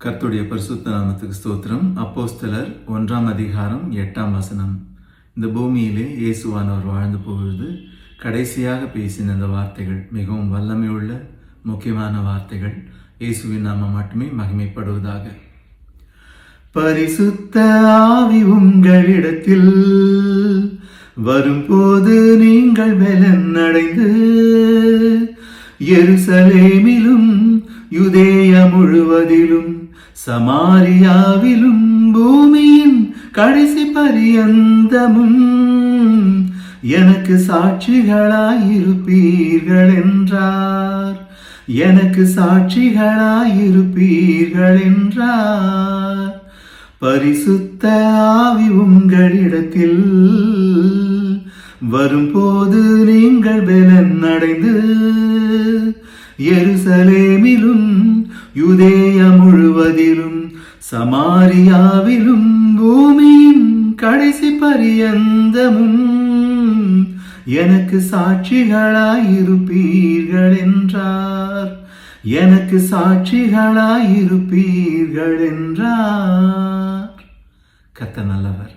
கர்த்தருடைய பரிசுத்த நாமத்துக்கு ஸ்தோத்திரம். அப்போஸ்தலர் 1ஆம் அதிகாரம் 8ஆம் வசனம். இந்த பூமியிலே இயேசுவானவர் வாழ்ந்து பொழுது கடைசியாக பேசின இந்த வார்த்தைகள் மிகவும் வல்லமையுள்ள முக்கியமான வார்த்தைகள். இயேசுவின் நாமம் மட்டுமே மகிமைப்படுவதாக. பரிசுத்த ஆவி உங்களிடத்தில் வரும்போது நீங்கள் பலன் அடைந்து எருசலேமிலும் யூதேயா முழுவதிலும் சமாரியாவிலும் பூமியின் கடைசி பரியந்தமும் எனக்கு சாட்சிகளாயிருப்பீர்கள் என்றார். எனக்கு சாட்சிகளாயிருப்பீர்கள் என்றார். பரிசுத்த ஆவி உங்களிடத்தில் வரும்போது நீங்கள் பலன் அடைந்து எருசலேமிலும் யூதேயா முழுவதிலும் சமாரியாவிலும் பூமியின் கடைசி பரியந்தமும் எனக்கு சாட்சிகளாயிருப்பீர்கள் என்றார். எனக்கு சாட்சிகளாயிருப்பீர்கள் என்றார். கர்த்தர் நல்லவர்.